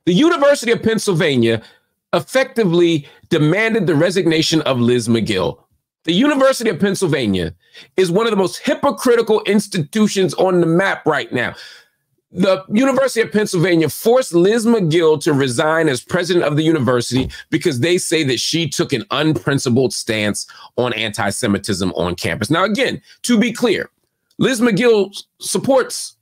The University of Pennsylvania effectively demanded the resignation of Liz McGill. The University of Pennsylvania is one of the most hypocritical institutions on the map right now. The University of Pennsylvania forced Liz McGill to resign as president of the university because they say that she took an unprincipled stance on anti-Semitism on campus. Now, again, to be clear, Liz McGill supports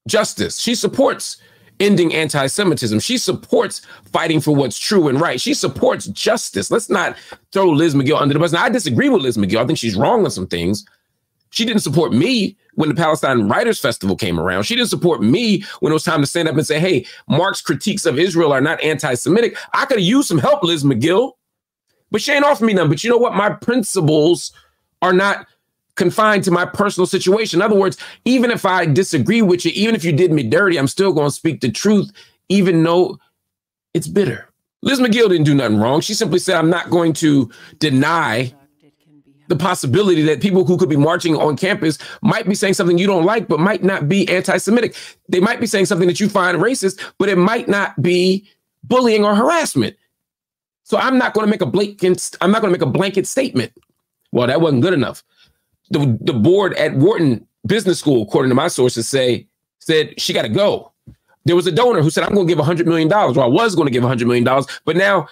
justice. She supports ending anti-Semitism. She supports fighting for what's true and right. She supports justice. Let's not throw Liz McGill under the bus. Now, I disagree with Liz McGill. I think she's wrong on some things. She didn't support me when the Palestine Writers Festival came around. She didn't support me when it was time to stand up and say, hey, Mark's critiques of Israel are not anti-Semitic. I could have used some help, Liz McGill, but she ain't offered me none. But you know what? My principles are not confined to my personal situation. In other words, even if I disagree with you, even if you did me dirty, I'm still going to speak the truth, even though it's bitter. Liz McGill didn't do nothing wrong. She simply said, I'm not going to deny the possibility that people who could be marching on campus might be saying something you don't like, but might not be anti-Semitic. They might be saying something that you find racist, but it might not be bullying or harassment. So I'm not going to make a blanket statement. Well, that wasn't good enough. The board at Wharton Business School, according to my sources, said she got to go. There was a donor who said, I'm going to give $100 million. Well, I was going to give $100 million, but now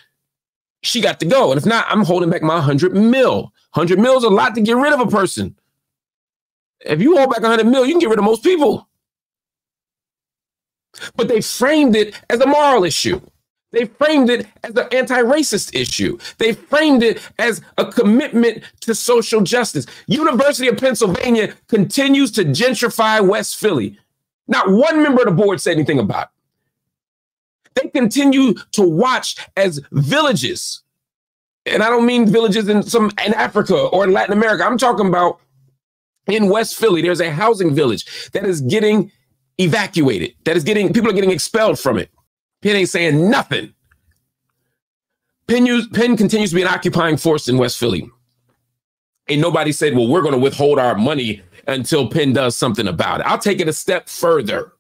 she got to go. And if not, I'm holding back my 100 mil. 100 mil is a lot to get rid of a person. If you hold back 100 mil, you can get rid of most people. But they framed it as a moral issue. They framed it as an anti-racist issue. They framed it as a commitment to social justice. University of Pennsylvania continues to gentrify West Philly. Not one member of the board said anything about it. They continue to watch as villages, and I don't mean villages in Africa or in Latin America. I'm talking about in West Philly. There's a housing village that is getting evacuated. People are getting expelled from it. Penn ain't saying nothing. Penn continues to be an occupying force in West Philly. And nobody said, well, we're going to withhold our money until Penn does something about it. I'll take it a step further.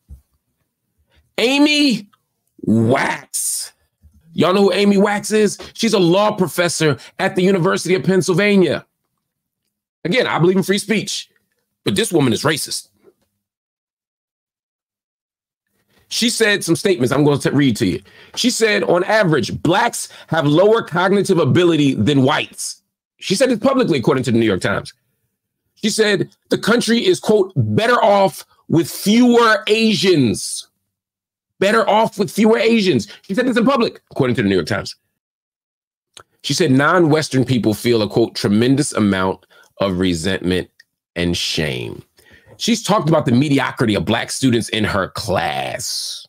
Amy Wax. Y'all know who Amy Wax is? She's a law professor at the University of Pennsylvania. Again, I believe in free speech, but this woman is racist. She said some statements I'm going to read to you. She said, on average, blacks have lower cognitive ability than whites. She said it publicly, according to the New York Times. She said the country is, quote, better off with fewer Asians. Better off with fewer Asians. She said this in public, according to the New York Times. She said non-Western people feel a, quote, tremendous amount of resentment and shame. She's talked about the mediocrity of black students in her class.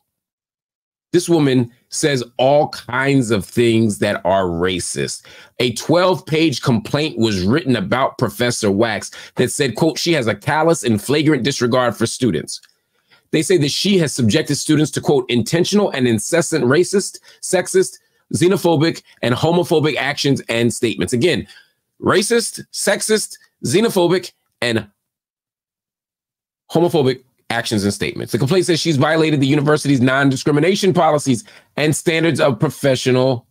This woman says all kinds of things that are racist. A 12-page complaint was written about Professor Wax that said, quote, she has a callous and flagrant disregard for students. They say that she has subjected students to, quote, intentional and incessant racist, sexist, xenophobic, and homophobic actions and statements. Again, racist, sexist, xenophobic, and homophobic actions and statements. The complaint says she's violated the university's non-discrimination policies and standards of professional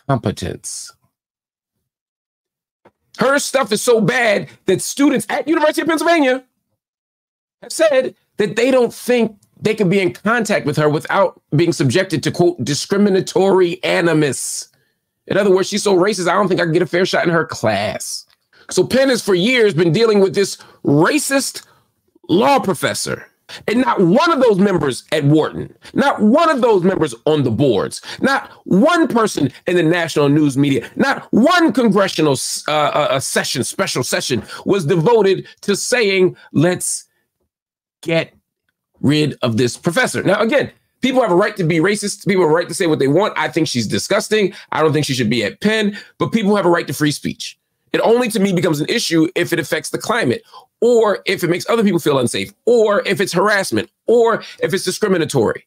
competence. Her stuff is so bad that students at University of Pennsylvania have said that they don't think they can be in contact with her without being subjected to, quote, discriminatory animus. In other words, she's so racist, I don't think I can get a fair shot in her class. So Penn has for years been dealing with this racist law professor. And not one of those members at Wharton, not one of those members on the boards, not one person in the national news media, not one congressional special session was devoted to saying, let's get rid of this professor. Now, again, people have a right to be racist. People have a right to say what they want. I think she's disgusting. I don't think she should be at Penn, but people have a right to free speech. It only, to me, becomes an issue if it affects the climate, or if it makes other people feel unsafe, or if it's harassment, or if it's discriminatory.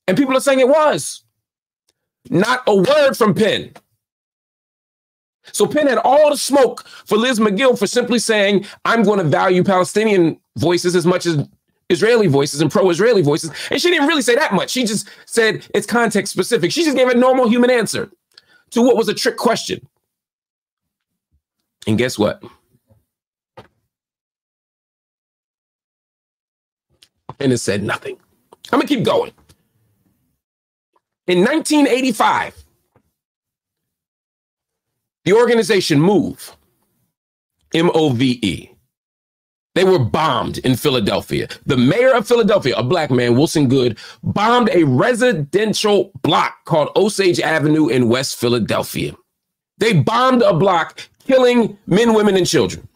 And people are saying it was. Not a word from Penn. So Penn had all the smoke for Liz McGill for simply saying, I'm going to value Palestinian voices as much as Israeli voices and pro-Israeli voices. And she didn't really say that much. She just said it's context specific. She just gave a normal human answer to what was a trick question. And guess what? And it said nothing. I'm going to keep going. In 1985, the organization MOVE, M-O-V-E, they were bombed in Philadelphia. The mayor of Philadelphia, a black man, Wilson Goode, bombed a residential block called Osage Avenue in West Philadelphia. They bombed a block, killing men, women, and children.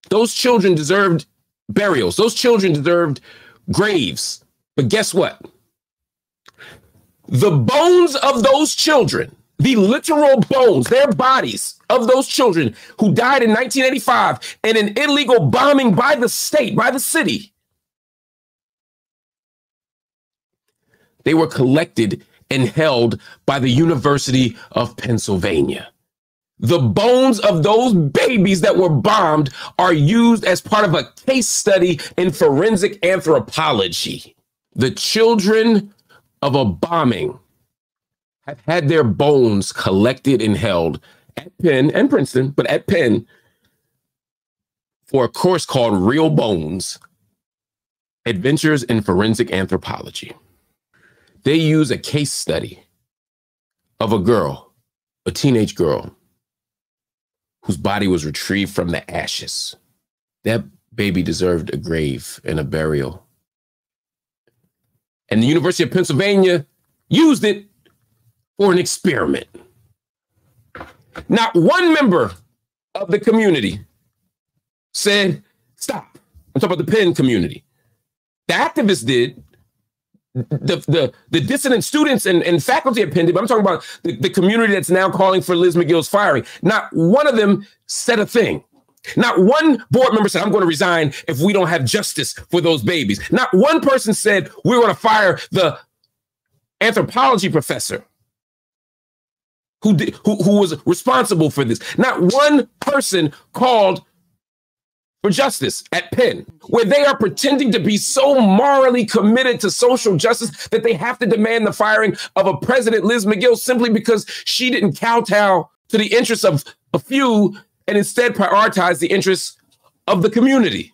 Those children deserved burials. Those children deserved graves. But guess what? The bones of those children, the literal bones, their bodies of those children who died in 1985 in an illegal bombing by the state, by the city, they were collected and held by the University of Pennsylvania. The bones of those babies that were bombed are used as part of a case study in forensic anthropology. The children of a bombing have had their bones collected and held at Penn and Princeton, but at Penn for a course called Real Bones, Adventures in Forensic Anthropology. They use a case study of a girl, a teenage girl, whose body was retrieved from the ashes. That baby deserved a grave and a burial. And the University of Pennsylvania used it for an experiment. Not one member of the community said, stop. I'm talking about the Penn community. The activists did. The dissident students and faculty at Penn did, but I'm talking about the community that's now calling for Liz McGill's firing. Not one of them said a thing. Not one board member said, I'm going to resign if we don't have justice for those babies. Not one person said, we're going to fire the anthropology professor who was responsible for this. Not one person called for justice at Penn, where they are pretending to be so morally committed to social justice that they have to demand the firing of a president, Liz McGill, simply because she didn't kowtow to the interests of a few and instead prioritize the interests of the community.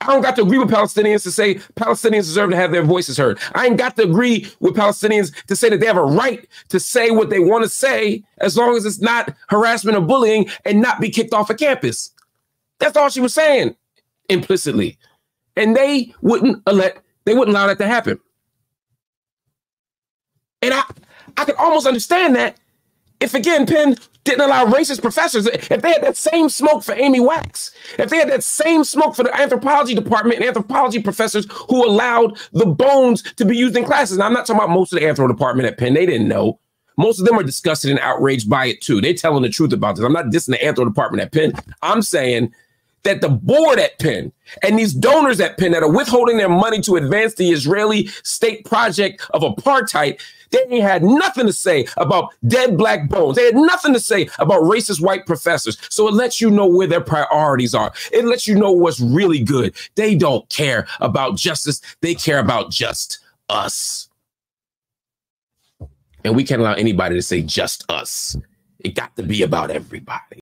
I don't got to agree with Palestinians to say Palestinians deserve to have their voices heard. I ain't got to agree with Palestinians to say that they have a right to say what they want to say as long as it's not harassment or bullying and not be kicked off a campus. That's all she was saying implicitly. And they wouldn't allow that to happen. And I could almost understand that if, again, Penn didn't allow racist professors, if they had that same smoke for Amy Wax, if they had that same smoke for the anthropology department and anthropology professors who allowed the bones to be used in classes. Now, I'm not talking about most of the anthro department at Penn. They didn't know. Most of them are disgusted and outraged by it, too. They're telling the truth about this. I'm not dissing the anthro department at Penn. I'm saying that the board at Penn and these donors at Penn that are withholding their money to advance the Israeli state project of apartheid, they had nothing to say about dead black bones. They had nothing to say about racist white professors. So it lets you know where their priorities are. It lets you know what's really good. They don't care about justice. They care about just us. And we can't allow anybody to say just us. It got to be about everybody.